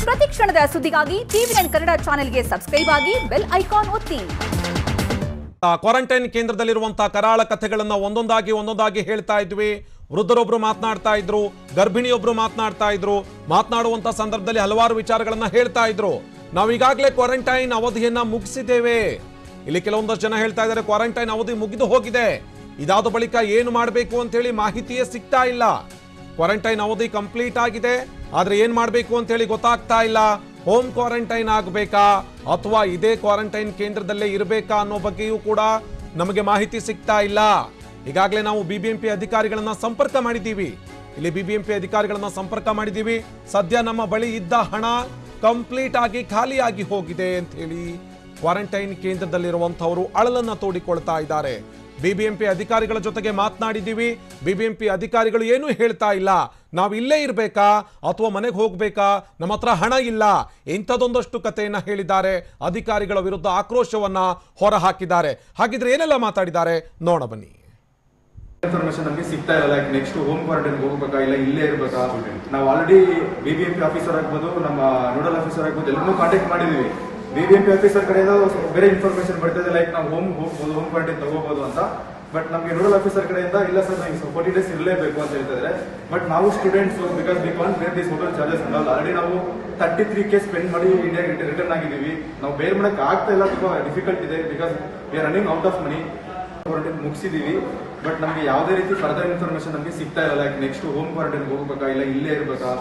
ಪ್ರತಿ ಕ್ಷಣದ ಸುದ್ದಿಗಾಗಿ ಟಿವಿ9 ಕನ್ನಡ ಚಾನೆಲ್ಗೆ ಸಬ್ಸ್ಕ್ರೈಬ್ ಆಗಿ ಬೆಲ್ ಐಕಾನ್ ಒತ್ತಿ. ಕ್ವಾರಂಟೈನ್ ಕೇಂದ್ರದಲ್ಲಿರುವಂತಹ ಕರಾಳ ಕಥೆಗಳನ್ನು ಒಂದೊಂದಾಗಿ ಹೇಳ್ತಾ ಇದ್ವಿ. ವೃದ್ಧರೊಬ್ರು ಮಾತನಾಡ್ತಾ ಇದ್ರು, ಗರ್ಭಿಣಿಯೊಬ್ರು ಮಾತನಾಡ್ತಾ ಇದ್ರು. ಮಾತನಾಡುವಂತ ಸಂದರ್ಭದಲ್ಲಿ ಹಲವಾರು ವಿಚಾರಗಳನ್ನ ಹೇಳ್ತಾ ಇದ್ರು. ನಾವು ಈಗಾಗಲೇ ಕ್ವಾರಂಟೈನ್ ಅವಧಿಯನ್ನ ಮುಗಿಸಿದ್ದೇವೆ. ಇಲ್ಲಿ ಕೆಲವೊಂದಷ್ಟು ಜನ ಹೇಳ್ತಾ ಇದ್ದಾರೆ ಕ್ವಾರಂಟೈನ್ ಅವಧಿ ಮುಗಿದು ಹೋಗಿದೆ, ಇದಾದ ಬಳಿಕ ಏನು ಮಾಡಬೇಕು ಅಂತ ಹೇಳಿ ಮಾಹಿತಿಯೇ ಸಿಗ್ತಾ ಇಲ್ಲ. ಕ್ವಾರಂಟೈನ್ ಅವಧಿ ಕಂಪ್ಲೀಟ್ ಆಗಿದೆ, ಆದ್ರೆ ಏನ್ ಮಾಡಬೇಕು ಅಂತ ಹೇಳಿ ಗೊತ್ತಾಗ್ತಾ ಇಲ್ಲ. ಹೋಮ್ ಕ್ವಾರಂಟೈನ್ ಆಗಬೇಕಾ ಅಥವಾ ಇದೇ ಕ್ವಾರಂಟೈನ್ ಕೇಂದ್ರದಲ್ಲೇ ಇರಬೇಕಾ ಅನ್ನೋ ಬಗ್ಗೆಯೂ ಕೂಡ ನಮಗೆ ಮಾಹಿತಿ ಸಿಗ್ತಾ ಇಲ್ಲ. ಈಗಾಗಲೇ ನಾವು ಬಿಬಿಎಂಪಿ ಅಧಿಕಾರಿಗಳನ್ನ ಸಂಪರ್ಕ ಮಾಡಿದ್ದೀವಿ. ಸದ್ಯ ನಮ್ಮ ಬಳಿ ಇದ್ದ ಹಣ ಕಂಪ್ಲೀಟ್ ಆಗಿ ಖಾಲಿಯಾಗಿ ಹೋಗಿದೆ ಅಂತ ಹೇಳಿ ಕ್ವಾರಂಟೈನ್ ಕೇಂದ್ರದಲ್ಲಿರುವಂತವರು ಅಳಲನ್ನ ತೋಡಿಕೊಳ್ತಾ ಇದ್ದಾರೆ. ಬಿಬಿಎಂಪಿ ಅಧಿಕಾರಿಗಳ ಜೊತೆಗೆ ಮಾತನಾಡಿದ್ದೀವಿ. ಬಿಬಿಎಂಪಿ ಅಧಿಕಾರಿಗಳು ಏನೂ ಹೇಳ್ತಾ ಇಲ್ಲ. ನಾವು ಇಲ್ಲೇ ಇರಬೇಕಾ ಅಥವಾ ಮನೆಗೆ ಹೋಗ್ಬೇಕಾ, ನಮ್ಮ ಹತ್ರ ಹಣ ಇಲ್ಲ, ಇಂಥದೊಂದಷ್ಟು ಕಥೆಯನ್ನ ಹೇಳಿದ್ದಾರೆ. ಅಧಿಕಾರಿಗಳ ವಿರುದ್ಧ ಆಕ್ರೋಶವನ್ನ ಹೊರಹಾಕಿದ್ದಾರೆ. ಹಾಗಿದ್ರೆ ಏನೆಲ್ಲ ಮಾತಾಡಿದ್ದಾರೆ ನೋಡ ಬನ್ನಿ. ಇನ್ಫಾರ್ಮೇಶನ್ ನಮಗೆ ಸಿಗ್ತಾ ಇಲ್ಲ. ಲೈಕ್ ನೆಕ್ಸ್ಟ್ ಹೋಮ್ ಕ್ವಾರಂಟೈನ್ ಹೋಗ್ಬೇಕಾ ಇಲ್ಲ ಇಲ್ಲೇ ಇರಬೇಕಾ. ನಾವು ಆಲ್ರೆಡಿ ಬಿಬಿಎಂಪಿ ಆಫೀಸರ್ ಆಗ್ಬೋದು, ನಮ್ಮ ನೋಡಲ್ ಆಫೀಸರ್ ಆಗ್ಬೋದು, ಎಲ್ಲರೂ ಕಾಂಟ್ಯಾಕ್ಟ್ ಮಾಡಿದೀವಿ. ಬಿಬಿಎಂಪಿ ಆಫೀಸರ್ ಕಡೆಯಿಂದ ಬೇರೆ ಇನ್ಫಾರ್ಮೇಶನ್ ಬರ್ತಿದೆ, ಲೈಕ್ ನಾವು ಹೋಮ್ ಹೋಗ್ಬೋದು, ಹೋಮ್ ಕ್ವಾರಂಟೈನ್ ತಗೋಬಹುದು ಅಂತ. ಬಟ್ ನಮಗೆ ನೋಡಲ್ ಆಫೀಸರ್ ಕಡೆಯಿಂದ ಇಲ್ಲ ಸರ್, ನಾವು 40 days ಇರಲೇಬೇಕು ಅಂತ ಹೇಳ್ತಿದ್ದಾರೆ. ಬಟ್ ನಾವು ಸ್ಟೂಡೆಂಟ್ಸ್, ಬಿಕಾಸ್ ವಿ ಕಾಂಟ್ ಬೇರ್ this hotel charges and all. Already ನಾವು 33K ಸ್ಪೆಂಡ್ ಮಾಡಿ ಇಂಡಿಯಾಗೆ ರಿಟರ್ನ್ ಆಗಿದ್ದೀವಿ. ನಾವು ಬೇರೆ ಮಾಡಕ್ಕೆ ಆಗ್ತಾ ಇಲ್ಲ, ತುಂಬಾ ಡಿಫಿಕಲ್ಟ್ ಇದೆ. Because we are running out of money. Quarantine ಮುಗಿಸಿದೀವಿ, ಬಟ್ ನಮಗೆ ಯಾವುದೇ ರೀತಿ ಫರ್ದರ್ ಇನ್ಫಾರ್ಮೇಶನ್ ನಮಗೆ ಸಿಗ್ತಾ ಇಲ್ಲ. ಲೈಕ್ ನೆಕ್ಸ್ಟ್ ಹೋಮ್ ಕ್ವಾರಂಟೈನ್ ಹೋಗ್ಬೇಕಾ ಇಲ್ಲ ಇಲ್ಲೇ ಇರಬೇಕಾ.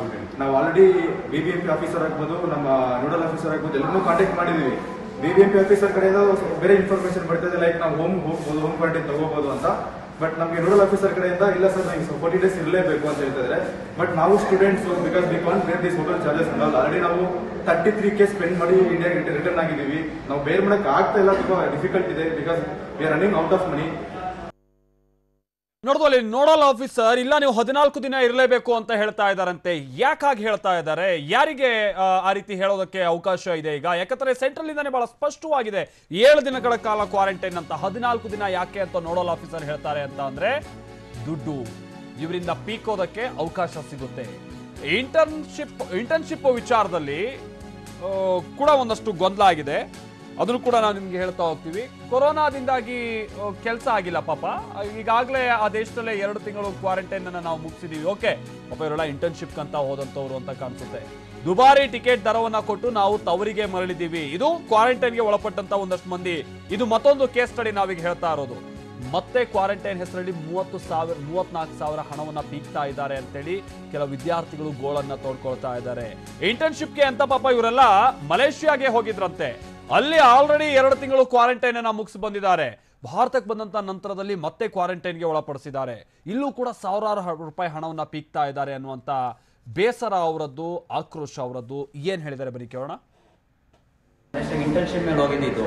ನಾವು ಆಲ್ರೆಡಿ ಬಿಬಿಎಂಪಿ ಆಫೀಸರ್ ಆಗ್ಬೋದು, ನಮ್ಮ ನೋಡಲ್ ಆಫೀಸರ್ ಆಗ್ಬೋದು, ಎಲ್ಲರೂ ಕಾಂಟ್ಯಾಕ್ಟ್ ಮಾಡಿದೀವಿ. ಬಿಬಿಎಂಪಿ ಆಫೀಸರ್ ಕಡೆಯಿಂದ ಬೇರೆ ಇನ್ಫಾರ್ಮೇಶನ್ ಬರ್ತಿದೆ, ಲೈಕ್ ನಾವು ಹೋಮ್ ಹೋಗ್ಬೋದು, ಹೋಮ್ ಕ್ವಾರಂಟೈನ್ ತಗೋಬಹುದು ಅಂತ. ಬಟ್ ನಮಗೆ ನೋಡಲ್ ಆಫೀಸರ್ ಕಡೆಯಿಂದ ಇಲ್ಲ ಸರ್, ನಾವು 40 days ಇರಲೇಬೇಕು ಅಂತ ಹೇಳ್ತಿದ್ದಾರೆ. ಬಟ್ ನಾವು ಸ್ಟೂಡೆಂಟ್ಸ್, ಬಿಕಾಸ್ ವಿ ಕಾಂಟ್ ಬೇರ್ this hotel charges and all. Already ನಾವು 33K ಸ್ಪೆಂಡ್ ಮಾಡಿ ಇಂಡಿಯಾಗೆ ರಿಟರ್ನ್ ಆಗಿದ್ದೀವಿ. ನಾವು ಬೇರೆ ಮಾಡಕ್ಕೆ ಆಗ್ತಾ ಇಲ್ಲ, ತುಂಬಾ ಡಿಫಿಕಲ್ಟ್ ಇದೆ. Because we are running out of money. ನೋಡಿದ್ವಲ್ಲಿ ನೋಡಲ್ ಆಫೀಸರ್ ಇಲ್ಲ ನೀವು 14 ದಿನ ಇರಲೇಬೇಕು ಅಂತ ಹೇಳ್ತಾ ಇದ್ದಾರಂತೆ. ಯಾಕಾಗಿ ಹೇಳ್ತಾ ಇದ್ದಾರೆ, ಯಾರಿಗೆ ಆ ರೀತಿ ಹೇಳೋದಕ್ಕೆ ಅವಕಾಶ ಇದೆ ಈಗ? ಯಾಕಂದ್ರೆ ಸೆಂಟ್ರಲ್ ಇಂದಾನೆ ಬಹಳ ಸ್ಪಷ್ಟವಾಗಿದೆ 7 ದಿನಗಳ ಕಾಲ ಕ್ವಾರಂಟೈನ್ ಅಂತ. 14 ದಿನ ಯಾಕೆ ಅಂತ ನೋಡಲ್ ಆಫೀಸರ್ ಹೇಳ್ತಾರೆ ಅಂತ ಅಂದ್ರೆ ದುಡ್ಡು, ಇವರಿಂದ ಪೀಕೋದಕ್ಕೆ ಅವಕಾಶ ಸಿಗುತ್ತೆ. ಇಂಟರ್ನ್ಶಿಪ್ ವಿಚಾರದಲ್ಲಿ ಕೂಡ ಒಂದಷ್ಟು ಗೊಂದಲ ಆಗಿದೆ, ಅದನ್ನು ಕೂಡ ನಾವು ನಿಮ್ಗೆ ಹೇಳ್ತಾ ಹೋಗ್ತೀವಿ. ಕೊರೋನಾದಿಂದಾಗಿ ಕೆಲಸ ಆಗಿಲ್ಲ ಪಾಪ. ಈಗಾಗಲೇ ಆ ದೇಶದಲ್ಲೇ 2 ತಿಂಗಳು ಕ್ವಾರಂಟೈನ್ ಅನ್ನ ನಾವು ಮುಗಿಸಿದೀವಿ. ಓಕೆ, ಪಾಪ ಇವರೆಲ್ಲ ಇಂಟರ್ನ್ಶಿಪ್ ಅಂತ ಹೋದಂತವ್ರು ಅಂತ ಕಾಣಿಸುತ್ತೆ. ದುಬಾರಿ ಟಿಕೆಟ್ ದರವನ್ನ ಕೊಟ್ಟು ನಾವು ತವರಿಗೆ ಮರಳಿದೀವಿ. ಇದು ಕ್ವಾರಂಟೈನ್ಗೆ ಒಳಪಟ್ಟಂತ ಒಂದಷ್ಟು ಮಂದಿ. ಇದು ಮತ್ತೊಂದು ಕೇಸ್ ಸ್ಟಡಿ ನಾವೀಗ ಹೇಳ್ತಾ ಇರೋದು. ಮತ್ತೆ ಕ್ವಾರಂಟೈನ್ ಹೆಸರಲ್ಲಿ 34,000 ಹಣವನ್ನ ಪೀಕ್ತಾ ಇದ್ದಾರೆ ಅಂತೇಳಿ ಕೆಲವು ವಿದ್ಯಾರ್ಥಿಗಳು ಗೋಳನ್ನ ತೋಡ್ಕೊಳ್ತಾ ಇದ್ದಾರೆ. ಇಂಟರ್ನ್ಶಿಪ್ಗೆ ಅಂತ ಪಾಪ ಇವರೆಲ್ಲ ಮಲೇಷಿಯಾಗೆ ಹೋಗಿದ್ರಂತೆ. ಅಲ್ಲಿ ಆಲ್ರೆಡಿ 2 ತಿಂಗಳು ಕ್ವಾರಂಟೈನ್ ಅನ್ನ ಮುಗಿಸಿ ಬಂದಿದ್ದಾರೆ. ಭಾರತಕ್ಕೆ ಬಂದಂತ ನಂತರದಲ್ಲಿ ಮತ್ತೆ ಕ್ವಾರಂಟೈನ್ಗೆ ಒಳಪಡಿಸಿದ್ದಾರೆ. ಇಲ್ಲೂ ಕೂಡ ಸಾವಿರಾರು ರೂಪಾಯಿ ಹಣವನ್ನ ಪೀಕ್ತಾ ಇದ್ದಾರೆ ಅನ್ನುವಂತ ಬೇಸರ ಅವರದ್ದು, ಆಕ್ರೋಶ ಅವರದ್ದು. ಏನ್ ಹೇಳಿದ್ದಾರೆ ಬನ್ನಿ ಕೇಳೋಣ. ಇಂಟರ್ನ್ಶಿಪ್ ಮೇಲೆ ಹೋಗಿದ್ದು,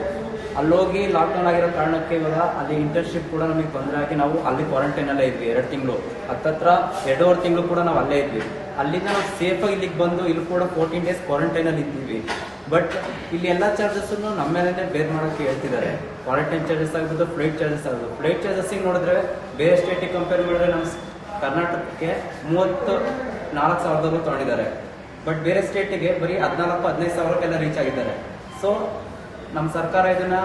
ಅಲ್ಲೋಗಿ ಲಾಕ್ಡೌನ್ ಆಗಿರೋ ಕಾರಣಕ್ಕೆ ಇವಾಗ ಅಲ್ಲಿ ಇಂಟರ್ನ್ಶಿಪ್ ಕೂಡ ನಮಗೆ ತೊಂದರೆ ಆಗಿ ನಾವು ಅಲ್ಲಿ ಕ್ವಾರಂಟೈನ್ ಅಲ್ಲೇ ಇದ್ವಿ 2 ತಿಂಗಳು. ಹತ್ತತ್ರ 2.5 ತಿಂಗಳು ಕೂಡ ನಾವು ಅಲ್ಲೇ ಇದ್ವಿ. ಅಲ್ಲಿಂದ ನಾವು ಸೇಫಾಗಿ ಇಲ್ಲಿಗೆ ಬಂದು ಇಲ್ಲಿ ಕೂಡ 14 days ಕ್ವಾರಂಟೈನ್ ಅಲ್ಲಿ ಇದ್ದೀವಿ. ಬಟ್ ಇಲ್ಲಿ ಎಲ್ಲ ಚಾರ್ಜಸ್ ನಮ್ಮ ಮೇಲೆ ಬೇರ್ ಮಾಡೋಕ್ಕೆ ಹೇಳ್ತಿದ್ದಾರೆ. ಕ್ವಾರಂಟೈನ್ ಚಾರ್ಜಸ್ ಆಗ್ಬೋದು, ಫ್ಲೈಟ್ ಚಾರ್ಜಸ್ ಆಗ್ಬೋದು. ಫ್ಲೈಟ್ ಚಾರ್ಜಸ್ಸಿಗೆ ನೋಡಿದ್ರೆ ಬೇರೆ ಸ್ಟೇಟಿಗೆ ಕಂಪೇರ್ ಮಾಡಿದ್ರೆ ನಮ್ಮ ಕರ್ನಾಟಕಕ್ಕೆ 34,000 ತೊಗೊಂಡಿದ್ದಾರೆ. ಬಟ್ ಬೇರೆ ಸ್ಟೇಟಿಗೆ ಬರೀ 14-15 ಸಾವಿರಕ್ಕೆಲ್ಲ ರೀಚ್ ಆಗಿದ್ದಾರೆ. ಸೊ ನಮ್ಮ ಸರ್ಕಾರ ಇದನ್ನ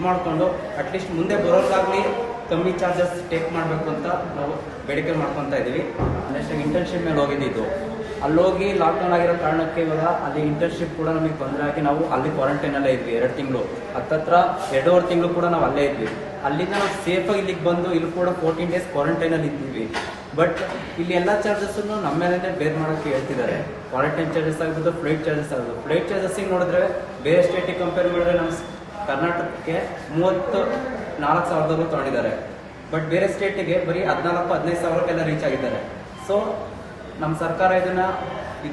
ಮಾಡಿಕೊಂಡು ಅಟ್ಲೀಸ್ಟ್ ಮುಂದೆ ಬರೋದಾಗ್ಲಿ ಕಮ್ಮಿ ಚಾರ್ಜಸ್ ಟೇಕ್ ಮಾಡಬೇಕು ಅಂತ ನಾವು ಬೇಡಿಕೆ ಮಾಡ್ಕೊತಾ ಇದ್ದೀವಿ. ನೆಕ್ಸ್ಟ್ ಇಂಟರ್ನ್ಶಿಪ್ ಮೇಲೆ ಹೋಗಿದ್ದು, ಅಲ್ಲೋಗಿ ಲಾಕ್ಡೌನ್ ಆಗಿರೋ ಕಾರಣಕ್ಕೆ ಇವಾಗ ಅಲ್ಲಿ ಇಂಟರ್ನ್ಶಿಪ್ ಕೂಡ ನಮಗೆ ತೊಂದರೆ ಆಗಿ ನಾವು ಅಲ್ಲಿ ಕ್ವಾರಂಟೈನ್ ಅಲ್ಲೇ ಇದ್ವಿ 2 ತಿಂಗಳು. ಹತ್ತತ್ರ 2.5 ತಿಂಗಳು ಕೂಡ ನಾವು ಅಲ್ಲೇ ಇದ್ವಿ. ಅಲ್ಲಿಂದ ನಾವು ಸೇಫಾಗಿ ಇಲ್ಲಿಗೆ ಬಂದು ಇಲ್ಲಿ ಕೂಡ 14 days ಕ್ವಾರಂಟೈನ್ ಅಲ್ಲಿ ಇದ್ದೀವಿ. ಬಟ್ ಇಲ್ಲಿ ಎಲ್ಲ ಚಾರ್ಜಸ್ ನಮ್ಮ ಮೇಲೆ ಬೇರ್ ಮಾಡೋಕ್ಕೆ ಹೇಳ್ತಿದ್ದಾರೆ. ಕ್ವಾರಂಟೈನ್ ಚಾರ್ಜಸ್ ಆಗ್ಬೋದು, ಫ್ಲೈಟ್ ಚಾರ್ಜಸ್ ಆಗ್ಬೋದು. ಫ್ಲೈಟ್ ಚಾರ್ಜಸ್ಸಿಗೆ ನೋಡಿದ್ರೆ ಬೇರೆ ಸ್ಟೇಟಿಗೆ ಕಂಪೇರ್ ಮಾಡಿದ್ರೆ ನಮ್ಮ ಕರ್ನಾಟಕಕ್ಕೆ 34,000 ತೊಗೊಂಡಿದ್ದಾರೆ. ಬಟ್ ಬೇರೆ ಸ್ಟೇಟಿಗೆ ಬರೀ 14-15 ಸಾವಿರಕ್ಕೆಲ್ಲ ರೀಚ್ ಆಗಿದ್ದಾರೆ. ಸೊ ನಮ್ಮ ಸರ್ಕಾರ ಇದನ್ನ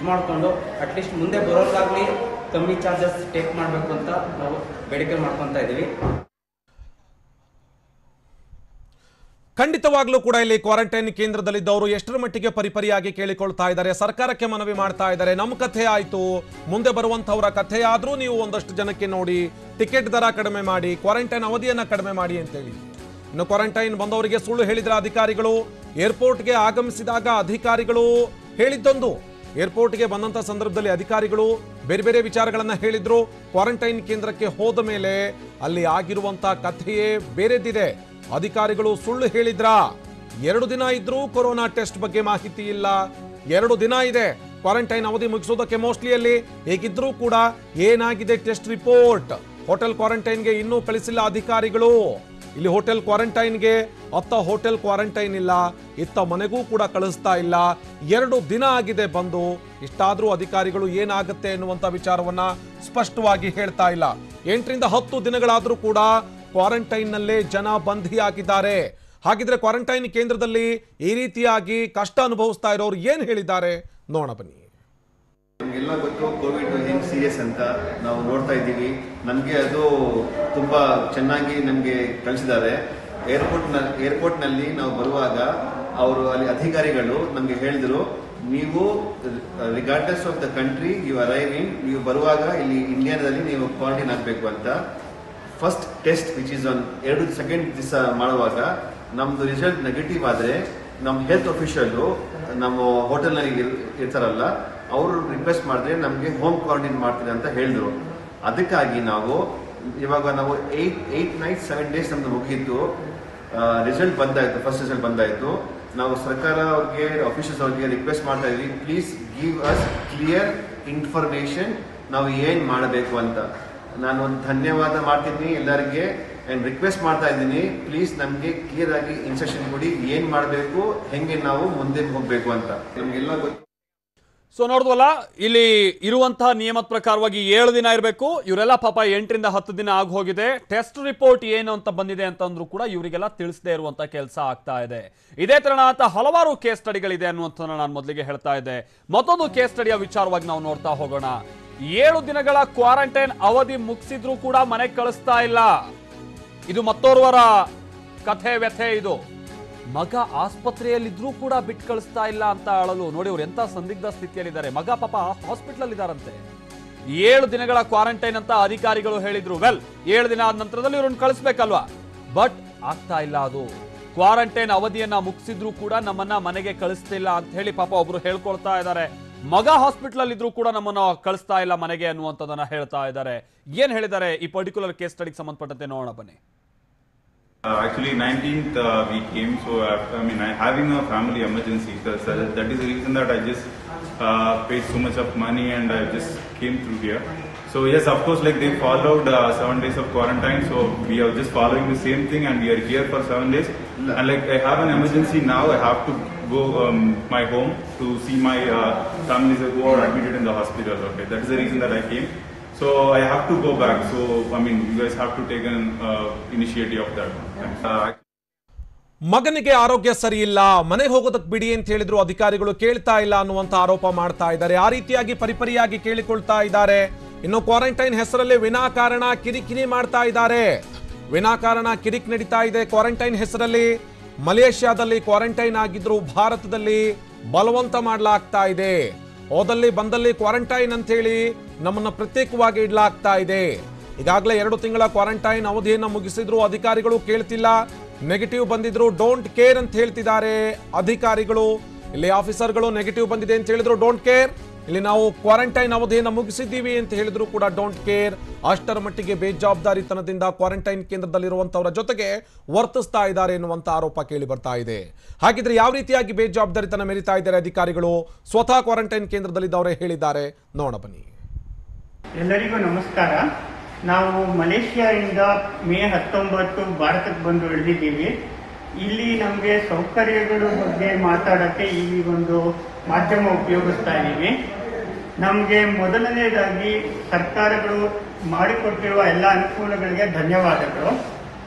ಮಾಡಿಕೊಂಡು ಅಟ್ಲೀಸ್ಟ್ ಮುಂದೆ ಬರೋದಾಗ್ಲಿ ಕಮ್ಮಿ ಚಾರ್ಜಸ್ ಟೇಕ್ ಮಾಡಬೇಕು ಅಂತ ನಾವು ಬೇಡಿಕೆ ಮಾಡ್ಕೊತಾ ಇದ್ದೀವಿ. ಖಂಡಿತವಾಗ್ಲೂ ಕೂಡ ಇಲ್ಲಿ ಕ್ವಾರಂಟೈನ್ ಕೇಂದ್ರದಲ್ಲಿದ್ದವರು ಎಷ್ಟರ ಮಟ್ಟಿಗೆ ಪರಿಪರಿಯಾಗಿ ಕೇಳಿಕೊಳ್ತಾ ಇದ್ದಾರೆ, ಸರ್ಕಾರಕ್ಕೆ ಮನವಿ ಮಾಡ್ತಾ ಇದ್ದಾರೆ. ನಮ್ಮ ಕಥೆ ಆಯ್ತು, ಮುಂದೆ ಬರುವಂತವರ ಕಥೆ ಆದ್ರೂ ನೀವು ಒಂದಷ್ಟು ಜನಕ್ಕೆ ನೋಡಿ ಟಿಕೆಟ್ ದರ ಕಡಿಮೆ ಮಾಡಿ, ಕ್ವಾರಂಟೈನ್ ಅವಧಿಯನ್ನ ಕಡಿಮೆ ಮಾಡಿ ಅಂತೇಳಿ. ಇನ್ನು ಕ್ವಾರಂಟೈನ್ ಬಂದವರಿಗೆ ಸುಳ್ಳು ಹೇಳಿದ್ರ ಅಧಿಕಾರಿಗಳು. ಏರ್ಪೋರ್ಟ್ಗೆ ಆಗಮಿಸಿದಾಗ ಅಧಿಕಾರಿಗಳು ಹೇಳಿದ್ದೊಂದು, ಏರ್ಪೋರ್ಟ್ಗೆ ಬಂದಂತ ಸಂದರ್ಭದಲ್ಲಿ ಅಧಿಕಾರಿಗಳು ಬೇರೆ ಬೇರೆ ವಿಚಾರಗಳನ್ನ ಹೇಳಿದ್ರು. ಕ್ವಾರಂಟೈನ್ ಕೇಂದ್ರಕ್ಕೆ ಹೋದ ಮೇಲೆ ಅಲ್ಲಿ ಆಗಿರುವಂತ ಕಥೆಯೇ ಬೇರೆದಿದೆ. ಅಧಿಕಾರಿಗಳು ಸುಳ್ಳು ಹೇಳಿದ್ರಾ? 2 ದಿನ ಇದ್ರೂ ಕೊರೋನಾ ಟೆಸ್ಟ್ ಬಗ್ಗೆ ಮಾಹಿತಿ ಇಲ್ಲ. 2 ದಿನ ಇದೆ ಕ್ವಾರಂಟೈನ್ ಅವಧಿ ಮುಗಿಸೋದಕ್ಕೆ ಮೋಸ್ಟ್ಲಿ ಅಲ್ಲಿ. ಹೇಗಿದ್ರೂ ಕೂಡ ಏನಾಗಿದೆ ಟೆಸ್ಟ್ ರಿಪೋರ್ಟ್ ಹೋಟೆಲ್ ಕ್ವಾರಂಟೈನ್ಗೆ ಇನ್ನೂ ಕಳಿಸಿಲ್ಲ ಅಧಿಕಾರಿಗಳು. ಇಲ್ಲಿ ಹೋಟೆಲ್ ಕ್ವಾರಂಟೈನ್ಗೆ ಅತ್ತ ಹೋಟೆಲ್ ಕ್ವಾರಂಟೈನ್ ಇಲ್ಲ, ಇತ್ತ ಮನೆಗೂ ಕೂಡ ಕಳಿಸ್ತಾ ಇಲ್ಲ. 2 ದಿನ ಆಗಿದೆ ಬಂದು. ಇಷ್ಟಾದ್ರೂ ಅಧಿಕಾರಿಗಳು ಏನಾಗುತ್ತೆ ಎನ್ನುವಂತ ವಿಚಾರವನ್ನ ಸ್ಪಷ್ಟವಾಗಿ ಹೇಳ್ತಾ ಇಲ್ಲ. 8 ರಿಂದ 10 ದಿನಗಳಾದ್ರೂ ಕೂಡ ಕ್ವಾರಂಟೈನ್ ನಲ್ಲೇ ಜನ ಬಂಧಿಯಾಗಿದ್ದಾರೆ. ಹಾಗಿದ್ರೆ ಕ್ವಾರಂಟೈನ್ ಕೇಂದ್ರದಲ್ಲಿ ಈ ರೀತಿಯಾಗಿ ಕಷ್ಟ ಅನುಭವಿಸ್ತಾ ಇರೋರು ಏನ್ ಹೇಳಿದ್ದಾರೆ ನೋಡೋಣ ಬನ್ನಿ. ನಮಗೆಲ್ಲ ಗೊತ್ತು ಕೋವಿಡ್ ಹೆಂಗ್ ಸೀರಿಯಸ್ ಅಂತ ನಾವು ನೋಡ್ತಾ ಇದ್ದೀವಿ. ನಮಗೆ ಅದು ತುಂಬಾ ಚೆನ್ನಾಗಿ ನಮಗೆ ಕಳಿಸಿದ್ದಾರೆ. ಏರ್ಪೋರ್ಟ್ನಲ್ಲಿ ನಾವು ಬರುವಾಗ ಅವರು ಅಲ್ಲಿ ಅಧಿಕಾರಿಗಳು ನಮಗೆ ಹೇಳಿದ್ರು, ನೀವು regardless of the country you arriving, ನೀವು ಬರುವಾಗ ಇಲ್ಲಿ ಇಂಡಿಯಾದಲ್ಲಿ ನೀವು ಕ್ವಾರಂಟೈನ್ ಆಗಬೇಕು ಅಂತ. First test which is on 2 ದಿವಸ ಮಾಡುವಾಗ ನಮ್ದು ರಿಸಲ್ಟ್ ನೆಗೆಟಿವ್ ಆದರೆ ನಮ್ಮ ಹೆಲ್ತ್ ಅಫಿಷಿಯಲ್ಲು ನಮ್ಮ ಹೋಟೆಲ್ನಲ್ಲಿ ಇರ್ತಾರಲ್ಲ ಅವರು ರಿಕ್ವೆಸ್ಟ್ ಮಾಡಿದ್ರೆ ನಮಗೆ ಹೋಮ್ ಕ್ವಾರಂಟೈನ್ ಮಾಡ್ತೀವಿ ಅಂತ ಹೇಳಿದ್ರು. ಅದಕ್ಕಾಗಿ ಇವಾಗ ನಾವು 8 ನೈಟ್ 7 ಡೇಸ್ ನಮ್ದು ಮುಗಿಯಿತು. ರಿಸಲ್ಟ್ ಬಂದಾಯಿತು, ಫಸ್ಟ್ ರಿಸಲ್ಟ್ ಬಂದಾಯಿತು. ನಾವು ಸರ್ಕಾರ ಅವ್ರಿಗೆ ಆಫೀಸರ್ಸ್ ಅವ್ರಿಗೆ ರಿಕ್ವೆಸ್ಟ್ ಮಾಡ್ತಾ ಇದ್ವಿ, please give us clear information ನಾವು ಏನು ಮಾಡಬೇಕು ಅಂತ. ನಾನು ಒಂದು ಧನ್ಯವಾದ ಮಾಡ್ತೀನಿ ಎಲ್ಲರಿಗೆ ಆ್ಯಂಡ್ ರಿಕ್ವೆಸ್ಟ್ ಮಾಡ್ತಾ ಇದ್ದೀನಿ, ಪ್ಲೀಸ್ ನಮಗೆ ಕ್ಲಿಯರ್ ಆಗಿ ಇನ್ಸ್ಟ್ರಕ್ಷನ್ ಕೊಡಿ, ಏನು ಮಾಡಬೇಕು, ಹೆಂಗೆ ನಾವು ಮುಂದೆ ಹೋಗಬೇಕು ಅಂತ. ನಮಗೆಲ್ಲ ಗೊತ್ತು. ಸೊ ನೋಡಿದ್ವಲ್ಲ, ಇಲ್ಲಿ ಇರುವಂತಹ ನಿಯಮದ ಪ್ರಕಾರವಾಗಿ 7 ದಿನ ಇರಬೇಕು. ಇವರೆಲ್ಲ ಪಾಪ 8 ರಿಂದ 10 ದಿನ ಆಗಿ ಹೋಗಿದೆ. ಟೆಸ್ಟ್ ರಿಪೋರ್ಟ್ ಏನು ಅಂತ ಬಂದಿದೆ ಅಂತಂದ್ರೂ ಕೂಡ ಇವರಿಗೆಲ್ಲ ತಿಳಿಸದೇ ಇರುವಂತ ಕೆಲಸ ಆಗ್ತಾ ಇದೆ. ಇದೇ ತರನಾದ ಹಲವಾರು ಕೇಸ್ ಸ್ಟಡಿಗಳಿದೆ ಅನ್ನುವಂಥದ್ದನ್ನ ನಾನು ಮೊದಲಿಗೆ ಹೇಳ್ತಾ ಇದ್ದೆ. ಮತ್ತೊಂದು ಕೇಸ್ ಸ್ಟಡಿಯ ವಿಚಾರವಾಗಿ ನಾವು ನೋಡ್ತಾ ಹೋಗೋಣ. 7 ದಿನಗಳ ಕ್ವಾರಂಟೈನ್ ಅವಧಿ ಮುಗಿಸಿದ್ರೂ ಕೂಡ ಮನೆಗೆ ಕಳಿಸ್ತಾ ಇಲ್ಲ. ಇದು ಮತ್ತೋರ್ವರ ಕಥೆ ವ್ಯಥೆ. ಇದು ಮಗ ಆಸ್ಪತ್ರೆಯಲ್ಲಿದ್ರೂ ಕೂಡ ಬಿಟ್ಟು ಕಳಿಸ್ತಾ ಇಲ್ಲ ಅಂತ ಅಳಲು. ನೋಡಿ ಅವ್ರು ಎಂತ ಸಂದಿಗ್ಧ ಸ್ಥಿತಿಯಲ್ಲಿದ್ದಾರೆ. ಮಗ ಪಾಪ ಹಾಸ್ಪಿಟಲ್ ಇದ್ದಾರಂತೆ. 7 ದಿನಗಳ ಕ್ವಾರಂಟೈನ್ ಅಂತ ಅಧಿಕಾರಿಗಳು ಹೇಳಿದ್ರು. 7 ದಿನ ಆದ ನಂತರದಲ್ಲಿ ಇವ್ರನ್ನ ಕಳಿಸ್ಬೇಕಲ್ವಾ, ಬಟ್ ಆಗ್ತಾ ಇಲ್ಲ. ಅದು ಕ್ವಾರಂಟೈನ್ ಅವಧಿಯನ್ನ ಮುಗಿಸಿದ್ರು ಕೂಡ ನಮ್ಮನ್ನ ಮನೆಗೆ ಕಳಿಸ್ತಿಲ್ಲ ಅಂತ ಹೇಳಿ ಪಾಪ ಒಬ್ರು ಹೇಳ್ಕೊಳ್ತಾ ಇದ್ದಾರೆ. ಮಗ ಹಾಸ್ಪಿಟಲ್ ಅಲ್ಲಿ ಇದ್ರೂ ಕೂಡ ನಮ್ಮನ್ನ ಕಳಿಸ್ತಾ ಇಲ್ಲ ಮನೆಗೆ ಅನ್ನುವಂಥದ್ದನ್ನ ಹೇಳ್ತಾ ಇದ್ದಾರೆ. ಏನ್ ಹೇಳಿದ್ದಾರೆ ಈ ಪರ್ಟಿಕ್ಯುಲರ್ ಕೇಸ್ ಸ್ಟಡಿಗೆ ಸಂಬಂಧಪಟ್ಟಂತೆ ನೋಡೋಣ ಬನ್ನಿ. Actually 19th we came, so having a family emergency, that is the reason that I just paid so much of money and I just came through here. So yes, of course, like they followed 7 days of quarantine, so we are just following the same thing and we are here for 7 days. And like I have an emergency now, I have to go my home to see my families who are admitted in the hospital. Okay, that is the reason that I came. So I have to go back. So you guys have to take an initiative of that. ಮಗನಿಗೆ ಆರೋಗ್ಯ ಸರಿ ಇಲ್ಲ, ಮನೆಗೆ ಹೋಗೋದಕ್ಕೆ ಬಿಡಿ ಅಂತ ಹೇಳಿದ್ರು ಅಧಿಕಾರಿಗಳು ಕೇಳ್ತಾ ಇಲ್ಲ ಅನ್ನುವಂತ ಆರೋಪ ಮಾಡ್ತಾ ಇದ್ದಾರೆ. ಆ ರೀತಿಯಾಗಿ ಪರಿಪರಿಯಾಗಿ ಕೇಳಿಕೊಳ್ತಾ ಇದ್ದಾರೆ. ಇನ್ನು ಕ್ವಾರಂಟೈನ್ ಹೆಸರಲ್ಲಿ ವಿನಾಕಾರಣ ಕಿರಿಕಿರಿ ಮಾಡ್ತಾ ಇದ್ದಾರೆ. ವಿನಾಕಾರಣ ಕಿರಿಕ್ ನಡೀತಾ ಇದೆ ಕ್ವಾರಂಟೈನ್ ಹೆಸರಲ್ಲಿ. ಮಲೇಷ್ಯಾದಲ್ಲಿ ಕ್ವಾರಂಟೈನ್ ಆಗಿದ್ರು, ಭಾರತದಲ್ಲಿ ಬಲವಂತ ಮಾಡಲಾಗ್ತಾ ಇದೆ. ಹೋದಲ್ಲಿ ಬಂದಲ್ಲಿ ಕ್ವಾರಂಟೈನ್ ಅಂತ ಹೇಳಿ ನಮ್ಮನ್ನ ಪ್ರತ್ಯೇಕವಾಗಿ ಇಡ್ಲಾಗ್ತಾ ಇದೆ. ಈಗಾಗಲೇ 2 ತಿಂಗಳ ಕ್ವಾರಂಟೈನ್ ಅವಧಿಯನ್ನು ಮುಗಿಸಿದ್ರು ಅಧಿಕಾರಿಗಳು ಕೇಳ್ತಿಲ್ಲ. ನೆಗೆಟಿವ್ ಬಂದಿದ್ರು ಡೋಂಟ್ ಕೇರ್ ಅಂತ ಹೇಳ್ತಿದ್ದಾರೆ ಅಧಿಕಾರಿಗಳು. ಇಲ್ಲಿ ಆಫೀಸರ್ಗಳು ನೆಗೆಟಿವ್ ಬಂದಿದೆ ಅಂತ ಹೇಳಿದ್ರು ಡೋಂಟ್ ಕೇರ್. ಇಲ್ಲಿ ನಾವು ಕ್ವಾರಂಟೈನ್ ಅವಧಿಯನ್ನು ಮುಗಿಸಿದ್ದೀವಿ ಅಂತ ಹೇಳಿದ್ರು ಕೂಡ ಡೋಂಟ್ ಕೇರ್. ಅಷ್ಟರ ಮಟ್ಟಿಗೆ ಬೇಜವಾಬ್ದಾರಿತನದಿಂದ ಕ್ವಾರಂಟೈನ್ ಕೇಂದ್ರದಲ್ಲಿರುವಂತವರ ಜೊತೆಗೆ ವರ್ತಿಸ್ತಾ ಇದ್ದಾರೆ ಎನ್ನುವಂತ ಆರೋಪ ಕೇಳಿ ಬರ್ತಾ ಇದೆ. ಹಾಗಿದ್ರೆ ಯಾವ ರೀತಿಯಾಗಿ ಬೇಜವಾಬ್ದಾರಿತನ ಮೆರಿತಾ ಇದ್ದಾರೆ ಅಧಿಕಾರಿಗಳು, ಸ್ವತಃ ಕ್ವಾರಂಟೈನ್ ಕೇಂದ್ರದಲ್ಲಿದ್ದವರೇ ಹೇಳಿದ್ದಾರೆ, ನೋಡೋಣ ಬನ್ನಿ. ಎಲ್ಲರಿಗೂ ನಮಸ್ಕಾರ. ನಾವು ಮಲೇಷ್ಯಾದಿಂದ ಮೇ 19 ಭಾರತಕ್ಕೆ ಬಂದು ಇಳಿದಿದ್ದೀವಿ. ಇಲ್ಲಿ ನಮಗೆ ಸೌಕರ್ಯಗಳ ಬಗ್ಗೆ ಮಾತಾಡೋಕ್ಕೆ ಈ ಒಂದು ಮಾಧ್ಯಮ ಉಪಯೋಗಿಸ್ತಾ ಇದ್ದೀವಿ. ನಮಗೆ ಮೊದಲನೇದಾಗಿ ಸರ್ಕಾರಗಳು ಮಾಡಿಕೊಟ್ಟಿರುವ ಎಲ್ಲ ಅನುಕೂಲಗಳಿಗೆ ಧನ್ಯವಾದಗಳು.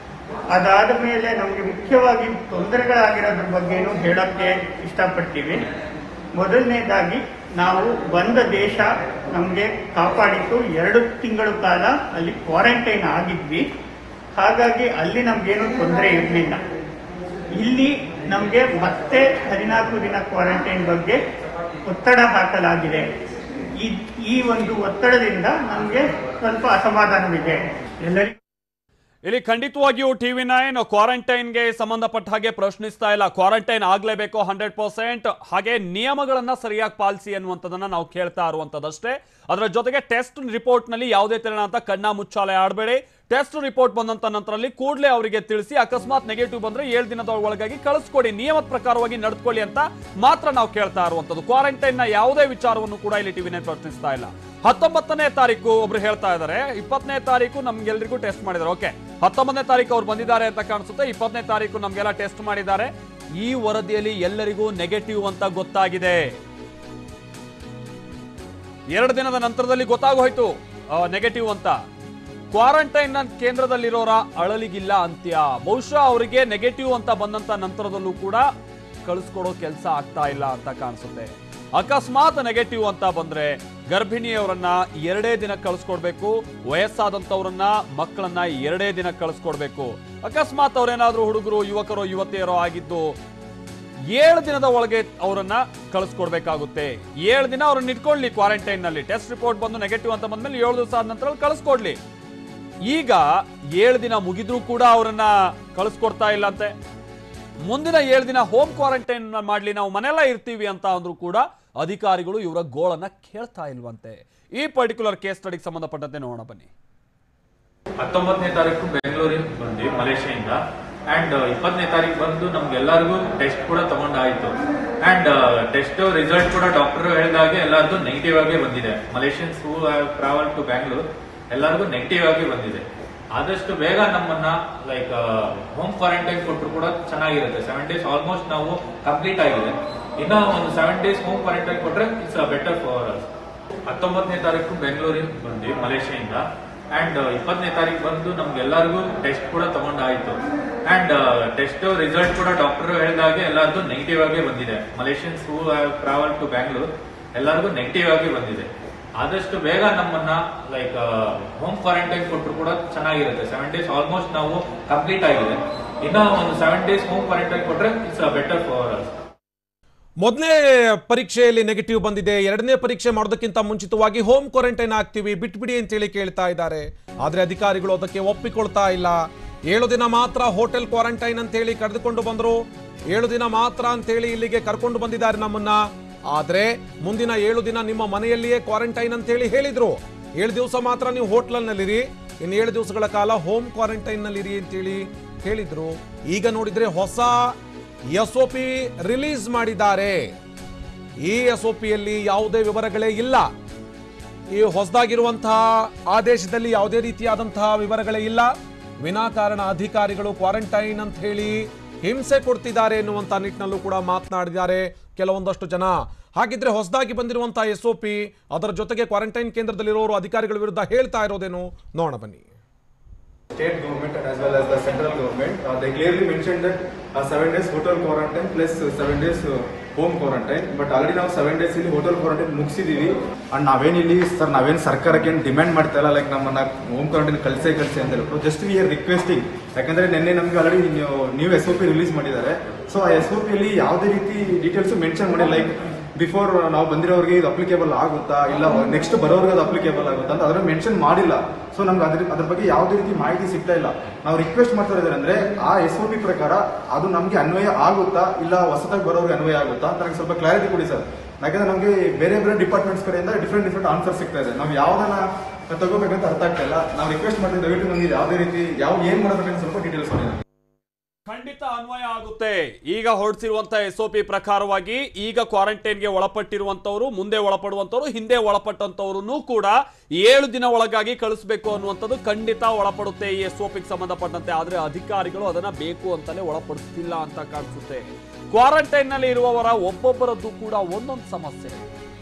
ಅದಾದ ಮೇಲೆ ನಮಗೆ ಮುಖ್ಯವಾಗಿ ತೊಂದರೆಗಳಾಗಿರೋದ್ರ ಬಗ್ಗೆನೂ ಹೇಳೋಕ್ಕೆ ಇಷ್ಟಪಡ್ತೀವಿ. ಮೊದಲನೇದಾಗಿ ನಾವು ಬಂದ ದೇಶ ನಮಗೆ ಕಾಪಾಡಿತ್ತು. 2 ತಿಂಗಳ ಕಾಲ ಅಲ್ಲಿ ಕ್ವಾರಂಟೈನ್ ಆಗಿದ್ವಿ. ಹಾಗಾಗಿ ಅಲ್ಲಿ ನಮಗೇನು ತೊಂದರೆ ಇರಲಿಲ್ಲ. ಇಲ್ಲಿ ನಮಗೆ ಮತ್ತೆ 14 ದಿನ ಕ್ವಾರಂಟೈನ್ ಬಗ್ಗೆ ಒತ್ತಡ ಹಾಕಲಾಗಿದೆ. ಈ ಒಂದು ಒತ್ತಡದಿಂದ ನಮಗೆ ಸ್ವಲ್ಪ ಅಸಮಾಧಾನವಿದೆ ಎಲ್ಲರಿಗೂ. ಇಲ್ಲಿ ಖಂಡಿತವಾಗಿಯೂ TV9 ಕ್ವಾರಂಟೈನ್ಗೆ ಸಂಬಂಧಪಟ್ಟ ಹಾಗೆ ಪ್ರಶ್ನಿಸ್ತಾ ಇಲ್ಲ. ಕ್ವಾರಂಟೈನ್ ಆಗಲೇಬೇಕು 100%. ಹಾಗೆ ನಿಯಮಗಳನ್ನ ಸರಿಯಾಗಿ ಪಾಲಿಸಿ ಅನ್ನುವಂಥದ್ದನ್ನ ನಾವು ಕೇಳ್ತಾ ಇರುವಂಥದ್ದಷ್ಟೇ. ಅದರ ಜೊತೆಗೆ ಟೆಸ್ಟ್ ರಿಪೋರ್ಟ್ ನಲ್ಲಿ ಯಾವುದೇ ತೆರನಾದ ಕಣ್ಣ ಮುಚ್ಚಾಲೆ ಆಡಬೇಡಿ. ಟೆಸ್ಟ್ ರಿಪೋರ್ಟ್ ಬಂದಂತ ನಂತರದಲ್ಲಿ ಕೂಡಲೇ ಅವರಿಗೆ ತಿಳಿಸಿ, ಅಕಸ್ಮಾತ್ ನೆಗೆಟಿವ್ ಬಂದ್ರೆ 7 ದಿನದ ಒಳಗಾಗಿ ಕಳಿಸ್ಕೊಡಿ, ನಿಯಮದ ಪ್ರಕಾರವಾಗಿ ನಡೆದುಕೊಳ್ಳಿ ಅಂತ ಮಾತ್ರ ನಾವು ಕೇಳ್ತಾ ಇರುವಂತದ್ದು. ಕ್ವಾರಂಟೈನ್ ನ ಯಾವುದೇ ವಿಚಾರವನ್ನು ಕೂಡ ಇಲ್ಲಿ TV9 ಪ್ರಶ್ನಿಸ್ತಾ ಇಲ್ಲ. 19ನೇ ತಾರೀಕು ಒಬ್ರು ಹೇಳ್ತಾ ಇದ್ದಾರೆ, 20ನೇ ತಾರೀಕು ನಮ್ಗೆಲ್ರಿಗೂ ಟೆಸ್ಟ್ ಮಾಡಿದ್ದಾರೆ. ಓಕೆ, 19ನೇ ತಾರೀಕು ಅವ್ರು ಬಂದಿದ್ದಾರೆ ಅಂತ ಕಾಣಿಸುತ್ತೆ. 20ನೇ ತಾರೀಕು ನಮ್ಗೆಲ್ಲ ಟೆಸ್ಟ್ ಮಾಡಿದ್ದಾರೆ. ಈ ವರದಿಯಲ್ಲಿ ಎಲ್ಲರಿಗೂ ನೆಗೆಟಿವ್ ಅಂತ ಗೊತ್ತಾಗಿದೆ. 2 ದಿನದ ನಂತರದಲ್ಲಿ ಗೊತ್ತಾಗೋಯ್ತು ನೆಗೆಟಿವ್ ಅಂತ. ಕ್ವಾರಂಟೈನ್ ಕೇಂದ್ರದಲ್ಲಿರೋರ ಅಳಲಿಗಿಲ್ಲ ಅಂತ್ಯ. ಬಹುಶಃ ಅವರಿಗೆ ನೆಗೆಟಿವ್ ಅಂತ ಬಂದಂತ ನಂತರದಲ್ಲೂ ಕೂಡ ಕಳಿಸ್ಕೊಡೋ ಕೆಲಸ ಆಗ್ತಾ ಇಲ್ಲ ಅಂತ ಕಾಣಿಸುತ್ತೆ. ಅಕಸ್ಮಾತ್ ನೆಗೆಟಿವ್ ಅಂತ ಬಂದ್ರೆ ಗರ್ಭಿಣಿಯವರನ್ನ 2 ದಿನ ಕಳಿಸ್ಕೊಡ್ಬೇಕು, ವಯಸ್ಸಾದಂತವ್ರನ್ನ ಮಕ್ಕಳನ್ನ 2 ದಿನ ಕಳಿಸ್ಕೊಡ್ಬೇಕು. ಅಕಸ್ಮಾತ್ ಅವ್ರೇನಾದ್ರೂ ಹುಡುಗರು, ಯುವಕರು, ಯುವತಿಯರೋ ಆಗಿದ್ದು 7 ದಿನದ ಒಳಗೆ ಅವರನ್ನ ಕಳಿಸ್ಕೊಡ್ಬೇಕಾಗುತ್ತೆ. 7 ದಿನ ಅವ್ರನ್ನ ಇಟ್ಕೊಳ್ಳಿ ಕ್ವಾರಂಟೈನ್ ನಲ್ಲಿ. ಟೆಸ್ಟ್ ರಿಪೋರ್ಟ್ ಬಂದು ನೆಗೆಟಿವ್ ಅಂತ ಬಂದ್ಮೇಲೆ 7 ದಿವಸ ಆದ ನಂತರ ಕಳಿಸ್ಕೊಡ್ಲಿ. ಈಗ 7 ದಿನ ಮುಗಿದ್ರೂ ಕೂಡ ಅವರನ್ನ ಕಳಿಸ್ಕೊಡ್ತಾ ಇಲ್ಲ ಅಂತೆ. ಮುಂದಿನ 7 ದಿನ ಹೋಮ್ ಕ್ವಾರಂಟೈನ್ ಮಾಡ್ಲಿ, ನಾವು ಮನೆಯಲ್ಲ ಇರ್ತೀವಿ ಅಂತ ಅಂದ್ರೂ ಕೂಡ ಅಧಿಕಾರಿಗಳು ಇವರ ಗೋಳನ್ನ ಕೇಳ್ತಾ ಇಲ್ವಂತೆ. ಈ ಪರ್ಟಿಕ್ಯುಲರ್ ಕೇಸ್ ಸ್ಟಡಿಗೆ ಸಂಬಂಧಪಟ್ಟಂತೆ ನೋಡೋಣ ಬನ್ನಿ. 19ನೇ ತಾರೀಕು ಬೆಂಗಳೂರಿಗೆ ಬಂದ್ವಿ ಮಲೇಷಿಯಾದಿಂದ. ಅಂಡ್ 20ನೇ ತಾರೀಕು ಬಂದು ನಮ್ಗೆಲ್ಲರಿಗೂ ಟೆಸ್ಟ್ ಕೂಡ ತಗೊಂಡಾಯ್ತು. ಅಂಡ್ ಟೆಸ್ಟ್ ರಿಸಲ್ಟ್ ಕೂಡ ಡಾಕ್ಟರ್ ಹೇಳಿದಾಗೆ ಎಲ್ಲರದು ನೆಗೆಟಿವ್ ಆಗಿ ಬಂದಿದೆ. Malaysians who have travel to Bangalore ಎಲ್ಲರಿಗೂ ನೆಗೆಟಿವ್ ಆಗಿ ಬಂದಿದೆ. ಆದಷ್ಟು ಬೇಗ ನಮ್ಮನ್ನ ಲೈಕ್ ಹೋಮ್ ಕ್ವಾರಂಟೈನ್ ಕೊಟ್ಟರು ಕೂಡ ಚೆನ್ನಾಗಿರುತ್ತೆ. 7 ಡೇಸ್ ಆಲ್ಮೋಸ್ಟ್ ನಾವು ಕಂಪ್ಲೀಟ್ ಆಗಿದೆ. ಇನ್ನ ಒಂದು 7 ಡೇಸ್ ಹೋಮ್ ಕ್ವಾರಂಟೈನ್ ಕೊಟ್ರೆ ಇಟ್ಸ್ ಬೆಟರ್ ಫಾರ್ ಅಸ್. 19ನೇ ತಾರೀಕು ಬೆಂಗಳೂರಿಗೆ ಬಂದ್ವಿ ಮಲೇಷಿಯಾದಿಂದ. ಅಂಡ್ 20ನೇ ತಾರೀಕು ಬಂದು ನಮ್ಗೆಲ್ಲರಿಗೂ ಟೆಸ್ಟ್ ಕೂಡ ತಗೊಂಡಾಯ್ತು. ಅಂಡ್ ಟೆಸ್ಟ್ ರಿಸಲ್ಟ್ ಕೂಡ ಡಾಕ್ಟರ್ ಹೇಳಿದಾಗೆ ಎಲ್ಲರದು ನೆಗೆಟಿವ್ ಆಗಿ ಬಂದಿದೆ. Malaysians who have travel to Bangalore ಎಲ್ಲರಿಗೂ ನೆಗೆಟಿವ್ ಆಗಿ ಬಂದಿದೆ. ಆದಷ್ಟು ಬೇಗ ನಮ್ಮನ್ನ ಲೈಕ್ ಹೋಮ್ ಕ್ವಾರಂಟೈನ್ ಕೊಟ್ಟರು ಕೂಡ ಚೆನ್ನಾಗಿರುತ್ತೆ. 7 ಡೇಸ್ ಆಲ್ಮೋಸ್ಟ್ ನಾವು ಕಂಪ್ಲೀಟ್ ಆಗಿದೆ. ಇನ್ನ ಒಂದು 7 ಡೇಸ್ ಹೋಮ್ ಕ್ವಾರಂಟೈನ್ ಕೊಟ್ರೆ ಇಟ್ಸ್ ಬೆಟರ್ ಫಾರ್ ಅಸ್. ಮೊದಲನೇ ಪರೀಕ್ಷೆಯಲ್ಲಿ ನೆಗೆಟಿವ್ ಬಂದಿದೆ, 2ನೇ ಪರೀಕ್ಷೆ ಮಾಡೋದಕ್ಕಿಂತ ಮುಂಚಿತವಾಗಿ ಹೋಮ್ ಕ್ವಾರಂಟೈನ್ ಆಗ್ತೀವಿ, ಬಿಟ್ಬಿಡಿ ಅಂತೇಳಿ ಕೇಳ್ತಾ ಇದ್ದಾರೆ. ಆದ್ರೆ ಅಧಿಕಾರಿಗಳು ಅದಕ್ಕೆ ಒಪ್ಪಿಕೊಳ್ತಾ ಇಲ್ಲ. 7 ದಿನ ಮಾತ್ರ ಹೋಟೆಲ್ ಕ್ವಾರಂಟೈನ್ ಅಂತೇಳಿ ಕರೆದುಕೊಂಡು ಬಂದ್ರು. 7 ದಿನ ಮಾತ್ರ ಅಂತೇಳಿ ಇಲ್ಲಿಗೆ ಕರ್ಕೊಂಡು ಬಂದಿದ್ದಾರೆ ನಮ್ಮನ್ನ. ಆದ್ರೆ ಮುಂದಿನ 7 ದಿನ ನಿಮ್ಮ ಮನೆಯಲ್ಲಿಯೇ ಕ್ವಾರಂಟೈನ್ ಅಂತೇಳಿ ಹೇಳಿದ್ರು. 7 ದಿವಸ ಮಾತ್ರ ನೀವು ಹೋಟ್ಲಲ್ಲಿರಿ, ಇನ್ನು 7 ದಿವಸಗಳ ಕಾಲ ಹೋಮ್ ಕ್ವಾರಂಟೈನ್ ನಲ್ಲಿರಿ ಅಂತೇಳಿ ಹೇಳಿದ್ರು. ಈಗ ನೋಡಿದ್ರೆ ಹೊಸ SOP ರಿಲೀಸ್ ಮಾಡಿದ್ದಾರೆ. ಈ SOPಯಲ್ಲಿ ಯಾವುದೇ ವಿವರಗಳೇ ಇಲ್ಲ. ಈ ಹೊಸದಾಗಿರುವಂತಹ ಆದೇಶದಲ್ಲಿ ಯಾವುದೇ ರೀತಿಯಾದಂತಹ ವಿವರಗಳೇ ಇಲ್ಲ. ವಿನಾಕಾರಣ ಅಧಿಕಾರಿಗಳು ಕ್ವಾರಂಟೈನ್ ಅಂತ ಹೇಳಿ ಹಿಂಸೆ ಕೊಡ್ತಿದ್ದಾರೆ ಎನ್ನುವಂತ ನಿಟ್ಟಿನಲ್ಲೂ ಕೂಡ ಮಾತನಾಡಿದ್ದಾರೆ ಕೆಲವೊಂದಷ್ಟು ಜನ. ಹಾಗಿದ್ರೆ ಹೊಸದಾಗಿ ಬಂದಿರುವಂತಹ SOP ಅದರ ಜೊತೆಗೆ ಕ್ವಾರಂಟೈನ್ ಕೇಂದ್ರದಲ್ಲಿರೋರು ಅಧಿಕಾರಿಗಳ ವಿರುದ್ಧ ಹೇಳ್ತಾ ಇರೋದೇನು ನೋಡೋಣ ಬನ್ನಿ. State government as well as the central government, they clearly mentioned that 7 days hotel quarantine plus 7 days home quarantine. But already ನಾವು 7 days ಇಲ್ಲಿ ಹೋಟೆಲ್ ಕ್ವಾರಂಟೈನ್ ಮುಗಿಸಿದೀವಿ. ಅಂಡ್ ನಾವೇನಿಲ್ಲಿ ನಾವೇನು ಸರ್ಕಾರಕ್ಕೆ ಏನು ಡಿಮ್ಯಾಂಡ್ ಮಾಡ್ತಾ ಇಲ್ಲ, ಲೈಕ್ ನಮ್ಮನ್ನ ಹೋಮ್ ಕ್ವಾರಂಟೈನ್ ಕಳಿಸೇ ಅಂತ ಹೇಳ್ಬಿಟ್ಟು ಜಸ್ಟ್ ವಿ ಆರ್ ರಿಕ್ವೆಸ್ಟಿಂಗ್. ಯಾಕಂದ್ರೆ ನಿನ್ನೆ ನಮ್ಗೆ ಆಲ್ರೆಡಿ ನ್ಯೂ SOP ರಿಲೀಸ್ ಮಾಡಿದ್ದಾರೆ. ಸೊ ಆ SOPಯಲ್ಲಿ ಯಾವುದೇ ರೀತಿ ಡೀಟೇಲ್ಸ್ ಮೆನ್ಷನ್ ಮಾಡಿ, ಲೈಕ್ ಬಿಫೋರ್ ನಾವು ಬಂದಿರೋರಿಗೆ ಇದು ಅಪ್ಲಿಕೇಬಲ್ ಆಗುತ್ತಾ ಇಲ್ಲ ನೆಕ್ಸ್ಟ್ ಬರೋರಿಗೆ ಅದು ಅಪ್ಲಿಕೇಬಲ್ ಆಗುತ್ತಾ ಅಂತ ಅದನ್ನ ಮೆನ್ಷನ್ ಮಾಡಿಲ್ಲ. ಸೊ ನಮ್ಗೆ ಅದ್ರ ಬಗ್ಗೆ ಯಾವುದೇ ರೀತಿ ಮಾಹಿತಿ ಸಿಗ್ತಾ ಇಲ್ಲ. ನಾವು ರಿಕ್ವೆಸ್ಟ್ ಮಾಡ್ತಾ ಇದ್ದಾರೆ ಅಂದ್ರೆ ಆ SOP ಪ್ರಕಾರ ಅದು ನಮಗೆ ಅನ್ವಯ ಆಗುತ್ತಾ ಇಲ್ಲ ಹೊಸದಾಗಿ ಬರೋರಿಗೆ ಅನ್ವಯ ಆಗುತ್ತಾ ಅಂತ ನನಗೆ ಸ್ವಲ್ಪ ಕ್ಲಾರಿಟಿ ಕೊಡಿ ಸರ್. ಯಾಕಂದ್ರೆ ನಮಗೆ ಬೇರೆ ಬೇರೆ ಡಿಪಾರ್ಟ್ಮೆಂಟ್ಸ್ ಕಡೆಯಿಂದ ಡಿಫ್ರೆಂಟ್ ಆನ್ಸರ್ ಸಿಗ್ತಾ ಇದೆ. ನಾವು ಯಾವ್ದನ್ನ ತಗೋಬೇಕಂತ ಅರ್ಥ ಆಗ್ತಾ ಇಲ್ಲ. ನಾವು ರಿಕ್ವೆಸ್ಟ್ ಮಾಡ್ತೀವಿ, ದಯವಿಟ್ಟು ನಮಗೆ ಯಾವುದೇ ರೀತಿ ಏನ್ ಮಾಡಬೇಕಂತ ಸ್ವಲ್ಪ ಡೀಟೇಲ್ಸ್ ಕೊಡಿ. ಖಂಡಿತ ಅನ್ವಯ ಆಗುತ್ತೆ. ಈಗ ಹೊರಡಿಸಿರುವಂತಹ SOP ಪ್ರಕಾರವಾಗಿ ಈಗ ಕ್ವಾರಂಟೈನ್ಗೆ ಒಳಪಟ್ಟಿರುವಂತವರು, ಮುಂದೆ ಒಳಪಡುವಂತವರು, ಹಿಂದೆ ಒಳಪಟ್ಟಂತವ್ರು ಕೂಡ 7 ದಿನ ಒಳಗಾಗಿ ಕಳಿಸಬೇಕು ಅನ್ನುವಂಥದ್ದು ಖಂಡಿತ ಒಳಪಡುತ್ತೆ ಈ SOPಗೆ ಸಂಬಂಧಪಟ್ಟಂತೆ. ಆದ್ರೆ ಅಧಿಕಾರಿಗಳು ಅದನ್ನ ಬೇಕು ಅಂತಾನೆ ಒಳಪಡಿಸ್ತಿಲ್ಲ ಅಂತ ಕಾಣಿಸುತ್ತೆ. ಕ್ವಾರಂಟೈನ್ ನಲ್ಲಿ ಇರುವವರ ಒಬ್ಬೊಬ್ಬರದ್ದು ಕೂಡ ಒಂದೊಂದು ಸಮಸ್ಯೆ.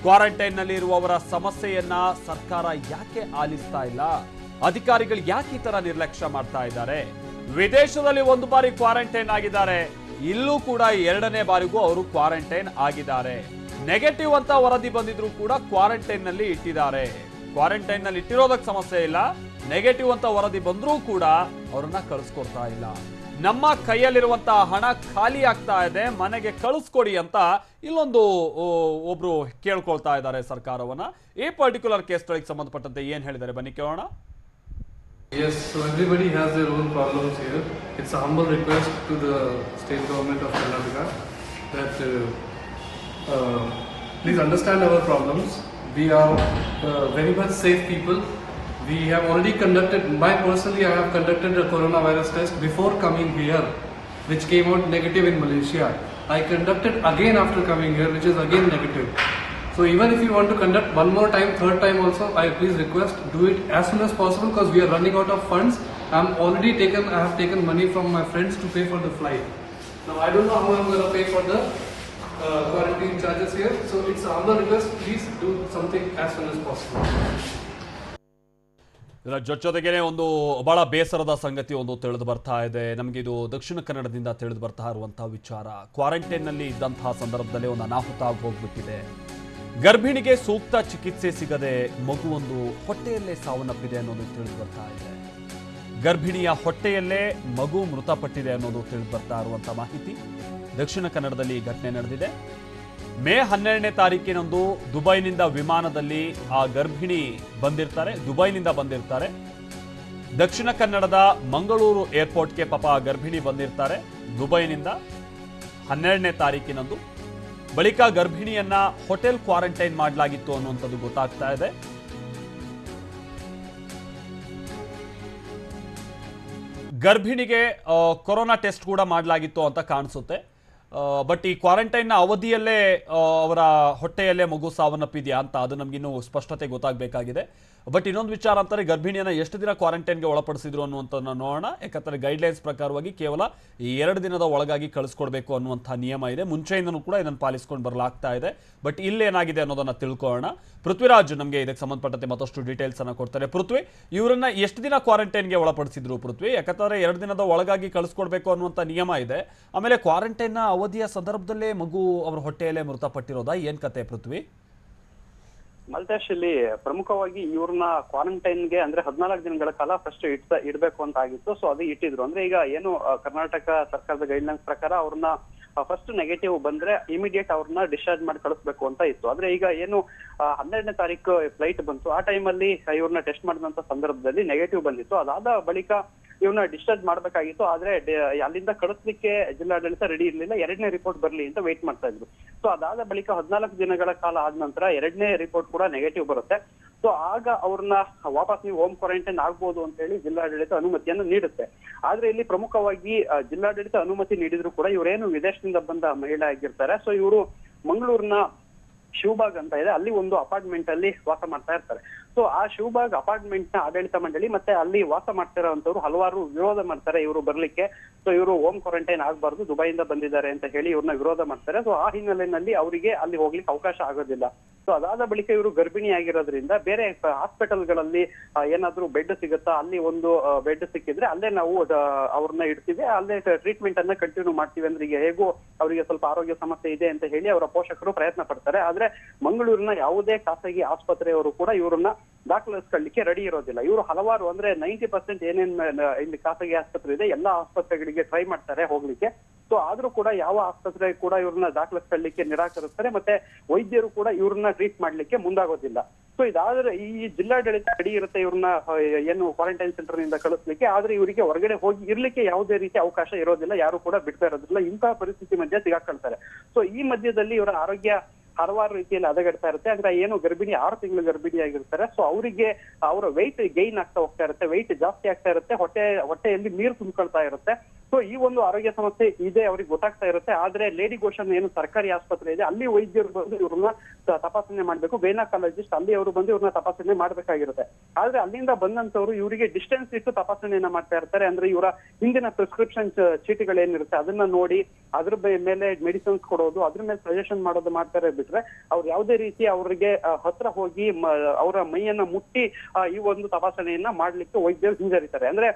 ಕ್ವಾರಂಟೈನ್ ನಲ್ಲಿ ಇರುವವರ ಸಮಸ್ಯೆಯನ್ನ ಸರ್ಕಾರ ಯಾಕೆ ಆಲಿಸ್ತಾ ಇಲ್ಲ? ಅಧಿಕಾರಿಗಳು ಯಾಕೆ ಈ ತರ ನಿರ್ಲಕ್ಷ್ಯ ಮಾಡ್ತಾ ಇದ್ದಾರೆ? ವಿದೇಶದಲ್ಲಿ 1 ಬಾರಿ ಕ್ವಾರಂಟೈನ್ ಆಗಿದ್ದಾರೆ, ಇಲ್ಲೂ ಕೂಡ 2ನೇ ಬಾರಿಗೂ ಅವರು ಕ್ವಾರಂಟೈನ್ ಆಗಿದ್ದಾರೆ. ನೆಗೆಟಿವ್ ಅಂತ ವರದಿ ಬಂದಿದ್ರು ಕೂಡ ಕ್ವಾರಂಟೈನ್ ನಲ್ಲಿ ಇಟ್ಟಿದ್ದಾರೆ. ಕ್ವಾರಂಟೈನ್ ನಲ್ಲಿ ಇಟ್ಟಿರೋದಕ್ಕೆ ಸಮಸ್ಯೆ ಇಲ್ಲ, ನೆಗೆಟಿವ್ ಅಂತ ವರದಿ ಬಂದ್ರೂ ಕೂಡ ಅವರನ್ನ ಕಳಿಸ್ಕೊಡ್ತಾ ಇಲ್ಲ. ನಮ್ಮ ಕೈಯಲ್ಲಿರುವಂತಹ ಹಣ ಖಾಲಿ ಆಗ್ತಾ ಇದೆ, ಮನೆಗೆ ಕಳಿಸ್ಕೊಡಿ ಅಂತ ಇಲ್ಲೊಂದು ಒಬ್ರು ಕೇಳ್ಕೊಳ್ತಾ ಇದ್ದಾರೆ ಸರ್ಕಾರವನ್ನ. ಈ ಪರ್ಟಿಕ್ಯುಲರ್ ಕೇಸ್ ಗಳಿಗೆ ಸಂಬಂಧಪಟ್ಟಂತೆ ಏನ್ ಹೇಳಿದ್ದಾರೆ ಬನ್ನಿ ಕೇಳೋಣ. Yes, so everybody has their own problems here. It's a humble request to the state government of Karnataka that please understand our problems. We are very much safe people. We have already conducted, personally I have conducted a coronavirus test before coming here, which came out negative in Malaysia. I conducted again after coming here, which is again negative. So even if you want to conduct one more time, third time also, I please request, do it as soon as possible because we are running out of funds. I have taken money from my friends to pay for the flight. Now I don't know how I'm going to pay for the quarantine charges here. So it's a humble request, please do something as soon as possible. ಇದರ ಜೊತೆಗೇನೆ ಒಂದು ಬಹಳ ಬೇಸರದ ಸಂಗತಿ ಒಂದು ತಿಳಿದು ಬರ್ತಾ ಇದೆ. ನಮಗೆ ಇದು ದಕ್ಷಿಣ ಕನ್ನಡದಿಂದ ತಿಳಿದು ಬರ್ತಾ ಇರುವಂತಹ ವಿಚಾರ. ಕ್ವಾರಂಟೈನ್ನಲ್ಲಿ ಇದ್ದಂತಹ ಸಂದರ್ಭದಲ್ಲಿ ಒಂದು ಅನಾಹುತ ಆಗಿ ಹೋಗ್ಬಿಟ್ಟಿದೆ. ಗರ್ಭಿಣಿಗೆ ಸೂಕ್ತ ಚಿಕಿತ್ಸೆ ಸಿಗದೆ ಮಗುವೊಂದು ಹೊಟ್ಟೆಯಲ್ಲೇ ಸಾವನ್ನಪ್ಪಿದೆ ಅನ್ನೋದು ತಿಳಿದು ಬರ್ತಾ ಇದೆ. ಗರ್ಭಿಣಿಯ ಹೊಟ್ಟೆಯಲ್ಲೇ ಮಗು ಮೃತಪಟ್ಟಿದೆ ಅನ್ನೋದು ತಿಳಿದು ಬರ್ತಾ ಇರುವಂತಹ ಮಾಹಿತಿ. ದಕ್ಷಿಣ ಕನ್ನಡದಲ್ಲಿ ಈ ಘಟನೆ ನಡೆದಿದೆ. ಮೇ 12ನೇ ತಾರೀಕಿನಂದು ದುಬೈನಿಂದ ವಿಮಾನದಲ್ಲಿ ಆ ಗರ್ಭಿಣಿ ದುಬೈನಿಂದ ಬಂದಿರ್ತಾರೆ. ದಕ್ಷಿಣ ಕನ್ನಡದ ಮಂಗಳೂರು ಏರ್ಪೋರ್ಟ್ಗೆ ಪಾಪ ಗರ್ಭಿಣಿ ಬಂದಿರ್ತಾರೆ ದುಬೈನಿಂದ 12ನೇ ತಾರೀಕಿನಂದು. ಬಳಿಕ ಗರ್ಭಿಣಿಯನ್ನ ಹೋಟೆಲ್ ಕ್ವಾರಂಟೈನ್ ಮಾಡಲಾಗಿತ್ತು ಅನ್ನುವಂಥದ್ದು ಗೊತ್ತಾಗ್ತಾ ಇದೆ. ಗರ್ಭಿಣಿಗೆ ಕೊರೋನಾ ಟೆಸ್ಟ್ ಕೂಡ ಮಾಡಲಾಗಿತ್ತು ಅಂತ ಕಾಣಿಸುತ್ತೆ. ಬಟ್ ಈ ಕ್ವಾರಂಟೈನ್ನ ಅವಧಿಯಲ್ಲೇ ಅವರ ಹೊಟ್ಟೆಯಲ್ಲೇ ಮಗು ಸಾವನ್ನಪ್ಪಿದೆಯಾ ಅಂತ ಅದು ನಮಗಿನ್ನೂ ಸ್ಪಷ್ಟತೆ ಗೊತ್ತಾಗಬೇಕಾಗಿದೆ. ಬಟ್ ಇನ್ನೊಂದು ವಿಚಾರ ಅಂತಾರೆ, ಗರ್ಭಿಣಿಯನ್ನು ಎಷ್ಟು ದಿನ ಕ್ವಾರಂಟೈನ್ಗೆ ಒಳಪಡಿಸಿದ್ರು ಅನ್ನುವಂಥದ್ದನ್ನು ನೋಡೋಣ. ಯಾಕಂದರೆ ಗೈಡ್ಲೈನ್ಸ್ ಪ್ರಕಾರವಾಗಿ ಕೇವಲ ಈ 2 ದಿನದ ಒಳಗಾಗಿ ಕಳಿಸ್ಕೊಡ್ಬೇಕು ಅನ್ನುವಂಥ ನಿಯಮ ಇದೆ. ಮುಂಚೆಯಿಂದನೂ ಕೂಡ ಇದನ್ನು ಪಾಲಿಸ್ಕೊಂಡು ಬರಲಾಗ್ತಾ ಇದೆ. ಬಟ್ ಇಲ್ಲೇನಾಗಿದೆ ಅನ್ನೋದನ್ನು ತಿಳ್ಕೊಳ್ಳೋಣ. ಪೃಥ್ವಿರಾಜ್ ನಮಗೆ ಇದಕ್ಕೆ ಸಂಬಂಧಪಟ್ಟಂತೆ ಮತ್ತಷ್ಟು ಡೀಟೇಲ್ಸ್ ಅನ್ನು ಕೊಡ್ತಾರೆ. ಪೃಥ್ವಿ, ಇವರನ್ನ ಎಷ್ಟು ದಿನ ಕ್ವಾರಂಟೈನ್ಗೆ ಒಳಪಡಿಸಿದ್ರು ಪೃಥ್ವಿ? ಯಾಕಂದರೆ 2 ದಿನದ ಒಳಗಾಗಿ ಕಳಿಸ್ಕೊಡ್ಬೇಕು ಅನ್ನುವಂಥ ನಿಯಮ ಇದೆ. ಆಮೇಲೆ ಕ್ವಾರಂಟೈನ್ನ ಅವಧಿಯ ಸಂದರ್ಭದಲ್ಲೇ ಮಗು ಅವರ ಹೊಟ್ಟೆಯಲ್ಲೇ ಮೃತಪಟ್ಟಿರೋದಾ? ಏನ್ ಕತೆ ಪೃಥ್ವಿ? ಮಲ್ತೇಶ್, ಇಲ್ಲಿ ಪ್ರಮುಖವಾಗಿ ಇವ್ರನ್ನ ಕ್ವಾರಂಟೈನ್ಗೆ ಅಂದ್ರೆ 14 ದಿನಗಳ ಕಾಲ ಫಸ್ಟ್ ಇಡ್ಬೇಕು ಅಂತ ಆಗಿತ್ತು. ಸೊ ಅದು ಇಟ್ಟಿದ್ರು. ಅಂದ್ರೆ ಈಗ ಏನು ಕರ್ನಾಟಕ ಸರ್ಕಾರದ ಗೈಡ್ಲೈನ್ಸ್ ಪ್ರಕಾರ ಅವ್ರನ್ನ ಫಸ್ಟ್ ನೆಗೆಟಿವ್ ಬಂದ್ರೆ ಇಮಿಡಿಯೇಟ್ ಅವ್ರನ್ನ ಡಿಸ್ಚಾರ್ಜ್ ಮಾಡಿ ಕಳಿಸ್ಬೇಕು ಅಂತ ಇತ್ತು. ಆದ್ರೆ ಈಗ ಏನು 12ನೇ ತಾರೀಕು ಫ್ಲೈಟ್ ಬಂತು, ಆ ಟೈಮಲ್ಲಿ ಇವ್ರನ್ನ ಟೆಸ್ಟ್ ಮಾಡಿದಂತ ಸಂದರ್ಭದಲ್ಲಿ ನೆಗೆಟಿವ್ ಬಂದಿತ್ತು. ಅದಾದ ಬಳಿಕ ಇವ್ನ ಡಿಸ್ಚಾರ್ಜ್ ಮಾಡ್ಬೇಕಾಗಿತ್ತು. ಆದ್ರೆ ಅಲ್ಲಿಂದ ಕಳಿಸ್ಲಿಕ್ಕೆ ಜಿಲ್ಲಾಡಳಿತ ರೆಡಿ ಇರ್ಲಿಲ್ಲ. 2ನೇ ರಿಪೋರ್ಟ್ ಬರ್ಲಿ ಅಂತ ವೇಟ್ ಮಾಡ್ತಾ ಇದ್ರು. ಸೊ ಅದಾದ ಬಳಿಕ 14 ದಿನಗಳ ಕಾಲ ಆದ ನಂತರ 2ನೇ ರಿಪೋರ್ಟ್ ಕೂಡ ನೆಗೆಟಿವ್ ಬರುತ್ತೆ. ಸೊ ಆಗ ಅವ್ರನ್ನ ವಾಪಸ್ ನೀವು ಹೋಮ್ ಕ್ವಾರಂಟೈನ್ ಆಗ್ಬೋದು ಅಂತ ಹೇಳಿ ಜಿಲ್ಲಾಡಳಿತ ಅನುಮತಿಯನ್ನು ನೀಡುತ್ತೆ. ಆದ್ರೆ ಇಲ್ಲಿ ಪ್ರಮುಖವಾಗಿ ಜಿಲ್ಲಾಡಳಿತ ಅನುಮತಿ ನೀಡಿದ್ರು ಕೂಡ ಇವರೇನು ವಿದೇಶದಿಂದ ಬಂದ ಮಹಿಳೆ ಆಗಿರ್ತಾರೆ. ಸೊ ಇವರು ಮಂಗಳೂರಿನ ಶಿವಬಾಗ್ ಅಂತ ಇದೆ, ಅಲ್ಲಿ ಒಂದು ಅಪಾರ್ಟ್ಮೆಂಟ್ ಅಲ್ಲಿ ವಾಸ ಮಾಡ್ತಾ ಇರ್ತಾರೆ. ಸೊ ಆ ಶಿವಬಾಗ್ ಅಪಾರ್ಟ್ಮೆಂಟ್ ನ ಆಡಳಿತ ಮಂಡಳಿ ಮತ್ತೆ ಅಲ್ಲಿ ವಾಸ ಮಾಡ್ತಿರೋಂಥವ್ರು ಹಲವಾರು ವಿರೋಧ ಮಾಡ್ತಾರೆ ಇವರು ಬರ್ಲಿಕ್ಕೆ. ಸೊ ಇವರು ಹೋಮ್ ಕ್ವಾರಂಟೈನ್ ಆಗ್ಬಾರ್ದು, ದುಬೈಯಿಂದ ಬಂದಿದ್ದಾರೆ ಅಂತ ಹೇಳಿ ಇವ್ರನ್ನ ವಿರೋಧ ಮಾಡ್ತಾರೆ. ಸೊ ಆ ಹಿನ್ನೆಲೆಯಲ್ಲಿ ಅವರಿಗೆ ಅಲ್ಲಿ ಹೋಗ್ಲಿಕ್ಕೆ ಅವಕಾಶ ಆಗೋದಿಲ್ಲ. ಸೊ ಅದಾದ ಬಳಿಕ ಇವರು ಗರ್ಭಿಣಿ ಆಗಿರೋದ್ರಿಂದ ಬೇರೆ ಹಾಸ್ಪಿಟಲ್ಗಳಲ್ಲಿ ಏನಾದ್ರೂ ಬೆಡ್ ಸಿಗುತ್ತಾ, ಅಲ್ಲಿ ಒಂದು ಬೆಡ್ ಸಿಕ್ಕಿದ್ರೆ ಅಲ್ಲೇ ನಾವು ಅವ್ರನ್ನ ಇಡ್ತೀವಿ, ಅಲ್ಲೇ ಟ್ರೀಟ್ಮೆಂಟ್ ಅನ್ನ ಕಂಟಿನ್ಯೂ ಮಾಡ್ತೀವಿ. ಅಂದ್ರೆ ಈಗ ಹೇಗೂ ಅವರಿಗೆ ಸ್ವಲ್ಪ ಆರೋಗ್ಯ ಸಮಸ್ಯೆ ಇದೆ ಅಂತ ಹೇಳಿ ಅವರ ಪೋಷಕರು ಪ್ರಯತ್ನ ಪಡ್ತಾರೆ. ಆದ್ರೆ ಮಂಗಳೂರಿನ ಯಾವುದೇ ಖಾಸಗಿ ಆಸ್ಪತ್ರೆಯವರು ಕೂಡ ಇವ್ರನ್ನ ದಾಖಲಿಸ್ಕೊಳ್ಳಿಕ್ಕೆ ರೆಡಿ ಇರೋದಿಲ್ಲ. ಇವರು ಹಲವಾರು ಅಂದ್ರೆ 90% ಏನೇನ್ ಇಲ್ಲಿ ಖಾಸಗಿ ಆಸ್ಪತ್ರೆ ಇದೆ ಎಲ್ಲಾ ಆಸ್ಪತ್ರೆಗಳಿಗೆ ಟ್ರೈ ಮಾಡ್ತಾರೆ ಹೋಗ್ಲಿಕ್ಕೆ. ಸೊ ಆದ್ರೂ ಕೂಡ ಯಾವ ಆಸ್ಪತ್ರೆ ಕೂಡ ಇವ್ರನ್ನ ದಾಖಲಿಸ್ಕೊಳ್ಳಿಕ್ಕೆ ನಿರಾಕರಿಸ್ತಾರೆ. ಮತ್ತೆ ವೈದ್ಯರು ಕೂಡ ಇವ್ರನ್ನ ಟ್ರೀಟ್ ಮಾಡ್ಲಿಕ್ಕೆ ಮುಂದಾಗೋದಿಲ್ಲ. ಸೊ ಇದಾದ್ರೆ ಈ ಜಿಲ್ಲಾಡಳಿತ ರೆಡಿ ಇರುತ್ತೆ ಇವ್ರನ್ನ ಏನು ಕ್ವಾರಂಟೈನ್ ಸೆಂಟರ್ ನಿಂದ ಕಳಿಸ್ಲಿಕ್ಕೆ. ಆದ್ರೆ ಇವರಿಗೆ ಹೊರಗಡೆ ಹೋಗಿ ಇರ್ಲಿಕ್ಕೆ ಯಾವುದೇ ರೀತಿ ಅವಕಾಶ ಇರೋದಿಲ್ಲ, ಯಾರು ಕೂಡ ಬಿಡ್ತಾ ಇರೋದಿಲ್ಲ. ಇಂತಹ ಪರಿಸ್ಥಿತಿ ಮಧ್ಯೆ ಸಿಗಾಕೊಳ್ತಾರೆ. ಸೊ ಈ ಮಧ್ಯದಲ್ಲಿ ಇವರ ಆರೋಗ್ಯ ಹಲವಾರು ರೀತಿಯಲ್ಲಿ ಹದಗೆಡ್ತಾ ಇರುತ್ತೆ. ಅಂದ್ರೆ ಏನು ಗರ್ಭಿಣಿ 6 ತಿಂಗಳು ಗರ್ಭಿಣಿ ಆಗಿರ್ತಾರೆ. ಸೊ ಅವರಿಗೆ ಅವರ ವೆಯ್ಟ್ ಗೈನ್ ಆಗ್ತಾ ಹೋಗ್ತಾ ಇರುತ್ತೆ, ವೆಯ್ಟ್ ಜಾಸ್ತಿ ಆಗ್ತಾ ಇರುತ್ತೆ, ಹೊಟ್ಟೆಯಲ್ಲಿ ನೀರು ತುಂಬಿಕೊಳ್ತಾ ಇರುತ್ತೆ. ಸೊ ಈ ಒಂದು ಆರೋಗ್ಯ ಸಮಸ್ಯೆ ಇದೆ ಅವ್ರಿಗೆ ಗೊತ್ತಾಗ್ತಾ ಇರುತ್ತೆ. ಆದ್ರೆ ಲೇಡಿ ಗೋಶನ್ ಏನು ಸರ್ಕಾರಿ ಆಸ್ಪತ್ರೆ ಇದೆ ಅಲ್ಲಿ ವೈದ್ಯರು ಬಂದು ಇವ್ರನ್ನ ತಪಾಸಣೆ ಮಾಡ್ಬೇಕು, ಗೈನಕಾಲಜಿಸ್ಟ್ ಅಲ್ಲಿ ಅವರು ಬಂದು ಇವ್ರನ್ನ ತಪಾಸಣೆ ಮಾಡ್ಬೇಕಾಗಿರುತ್ತೆ. ಆದ್ರೆ ಅಲ್ಲಿಂದ ಬಂದಂತವ್ರು ಇವರಿಗೆ ಡಿಸ್ಟೆನ್ಸ್ ಇಟ್ಟು ತಪಾಸಣೆಯನ್ನ ಮಾಡ್ತಾ ಇರ್ತಾರೆ. ಅಂದ್ರೆ ಇವರ ಹಿಂದಿನ ಪ್ರಿಸ್ಕ್ರಿಪ್ಷನ್ ಚೀಟಿಗಳೇನಿರುತ್ತೆ ಅದನ್ನ ನೋಡಿ ಅದ್ರ ಮೇಲೆ ಮೆಡಿಸಿನ್ಸ್ ಕೊಡೋದು, ಅದ್ರ ಮೇಲೆ ಸಜೆಷನ್ ಮಾಡೋದು ಮಾಡ್ತಾರೆ. ಬಿಟ್ರೆ ಅವ್ರು ಯಾವುದೇ ರೀತಿ ಅವ್ರಿಗೆ ಹತ್ರ ಹೋಗಿ ಅವರ ಮೈಯನ್ನ ಮುಟ್ಟಿ ಈ ಒಂದು ತಪಾಸಣೆಯನ್ನ ಮಾಡ್ಲಿಕ್ಕೆ ವೈದ್ಯರು ಹಿಂಜರಿತಾರೆ. ಅಂದ್ರೆ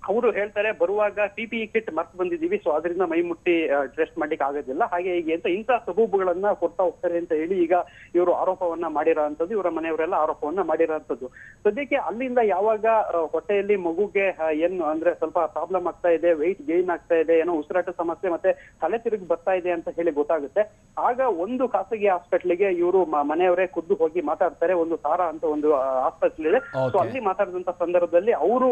ಅವರು ಹೇಳ್ತಾರೆ ಬರುವಾಗ PPE ಕಿಟ್ ಮರ್ತು ಬಂದಿದೀವಿ, ಸೊ ಅದರಿಂದ ಮೈ ಮುಟ್ಟಿ ಟೆಸ್ಟ್ ಮಾಡ್ಲಿಕ್ಕೆ ಆಗೋದಿಲ್ಲ, ಹಾಗೆ ಹೀಗೆ ಅಂತ ಇಂತಹ ಸಬೂಬುಗಳನ್ನ ಕೊಡ್ತಾ ಹೋಗ್ತಾರೆ ಅಂತ ಹೇಳಿ ಈಗ ಇವರು ಆರೋಪವನ್ನ ಮಾಡಿರೋಂಥದ್ದು, ಇವರ ಮನೆಯವರೆಲ್ಲ ಆರೋಪವನ್ನ ಮಾಡಿರೋಂಥದ್ದು. ಸದ್ಯಕ್ಕೆ ಅಲ್ಲಿಂದ ಯಾವಾಗ ಹೊಟ್ಟೆಯಲ್ಲಿ ಮಗುಗೆ ಏನು ಅಂದ್ರೆ ಸ್ವಲ್ಪ ಪ್ರಾಬ್ಲಮ್ ಆಗ್ತಾ ಇದೆ, ವೆಯ್ಟ್ ಗೇನ್ ಆಗ್ತಾ ಇದೆ, ಏನೋ ಉಸಿರಾಟ ಸಮಸ್ಯೆ ಮತ್ತೆ ತಲೆ ತಿರುಗಿ ಬರ್ತಾ ಇದೆ ಅಂತ ಹೇಳಿ ಗೊತ್ತಾಗುತ್ತೆ. ಆಗ ಒಂದು ಖಾಸಗಿ ಹಾಸ್ಪಿಟ್ಲಿಗೆ ಇವರು ಮನೆಯವರೇ ಖುದ್ದು ಹೋಗಿ ಮಾತಾಡ್ತಾರೆ. ಒಂದು ತಾರಾ ಅಂತ ಒಂದು ಹಾಸ್ಪಿಟಲ್ ಇದೆ, ಸೊ ಅಲ್ಲಿ ಮಾತಾಡಿದಂತ ಸಂದರ್ಭದಲ್ಲಿ ಅವರು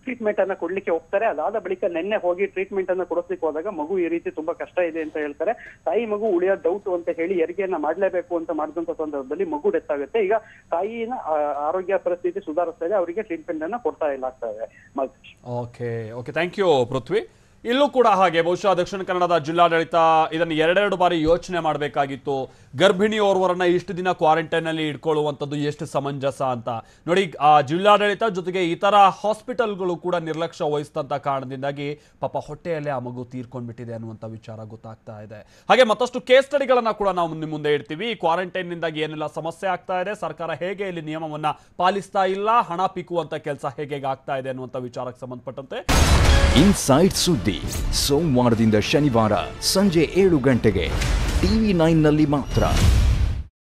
ಟ್ರೀಟ್ಮೆಂಟ್ ಅನ್ನ ಕೊಡ್ಲಿಕ್ಕೆ ಹೋಗ್ತಾರೆ. ಅದಾದ ಬಳಿಕ ನಿನ್ನೆ ಹೋಗಿ ಟ್ರೀಟ್ಮೆಂಟ್ ಅನ್ನ ಕೊಡಿಸ್ಲಿಕ್ಕೆ ಹೋದಾಗ ಮಗು ಈ ರೀತಿ ತುಂಬಾ ಕಷ್ಟ ಇದೆ ಅಂತ ಹೇಳ್ತಾರೆ. ತಾಯಿ ಮಗು ಉಳಿಯೋ ಡೌಟ್ ಅಂತ ಹೇಳಿ ಹೆರಿಗೆಯನ್ನ ಮಾಡ್ಲೇಬೇಕು ಅಂತ ಮಾಡಿದಂತ ಸಂದರ್ಭದಲ್ಲಿ ಮಗು ಡೆತ್ ಆಗುತ್ತೆ. ಈಗ ತಾಯಿನ ಆರೋಗ್ಯ ಪರಿಸ್ಥಿತಿ ಸುಧಾರಿಸ್ತಾ ಇದೆ, ಅವರಿಗೆ ಟ್ರೀಟ್ಮೆಂಟ್ ಅನ್ನ ಕೊಡ್ತಾ ಇಲ್ಲ ಆಗ್ತಾ ಇದೆ. ಓಕೆ ಓಕೆ, ಥ್ಯಾಂಕ್ ಯು ಪೃಥ್ವಿ. ಇಲ್ಲೂ ಕೂಡ ಹಾಗೆ ಬಹುಶಃ ದಕ್ಷಿಣ ಕನ್ನಡದ ಜಿಲ್ಲಾಡಳಿತ ಇದನ್ನು ಎರಡೆರಡು ಬಾರಿ ಯೋಚನೆ ಮಾಡಬೇಕಾಗಿತ್ತು. ಗರ್ಭಿಣಿಯೋರ್ವರನ್ನ ಇಷ್ಟು ದಿನ ಕ್ವಾರಂಟೈನ್ ಅಲ್ಲಿ ಇಟ್ಕೊಳ್ಳುವಂಥದ್ದು ಎಷ್ಟು ಸಮಂಜಸ ಅಂತ ನೋಡಿ. ಆ ಜಿಲ್ಲಾಡಳಿತ ಜೊತೆಗೆ ಇತರ ಹಾಸ್ಪಿಟಲ್ಗಳು ಕೂಡ ನಿರ್ಲಕ್ಷ್ಯ ವಹಿಸಿದಂತ ಕಾರಣದಿಂದಾಗಿ ಪಾಪ ಹೊಟ್ಟೆಯಲ್ಲೇ ಆ ಮಗು ತೀರ್ಕೊಂಡ್ಬಿಟ್ಟಿದೆ ಅನ್ನುವಂಥ ವಿಚಾರ ಗೊತ್ತಾಗ್ತಾ ಇದೆ. ಹಾಗೆ ಮತ್ತಷ್ಟು ಕೇಸ್ ಸ್ಟಡಿಗಳನ್ನ ಕೂಡ ನಾವು ನಿಮ್ಮ ಮುಂದೆ ಇಡ್ತೀವಿ. ಕ್ವಾರಂಟೈನ್ ನಿಂದಾಗಿ ಏನೆಲ್ಲ ಸಮಸ್ಯೆ ಆಗ್ತಾ ಇದೆ, ಸರ್ಕಾರ ಹೇಗೆ ಇಲ್ಲಿ ನಿಯಮವನ್ನ ಪಾಲಿಸ್ತಾ ಇಲ್ಲ, ಹಣ ಪೀಕುವಂತ ಕೆಲಸ ಹೇಗೆ ಆಗ್ತಾ ಇದೆ ಅನ್ನುವಂಥ ವಿಚಾರಕ್ಕೆ ಸಂಬಂಧಪಟ್ಟಂತೆ ಇನ್ಸೈಡ್ ಸುದ್ದಿ ಸೋಮವಾರದಿಂದ ಶನಿವಾರ ಸಂಜೆ 7 ಗಂಟೆಗೆ TV9 ನಲ್ಲಿ ಮಾತ್ರ.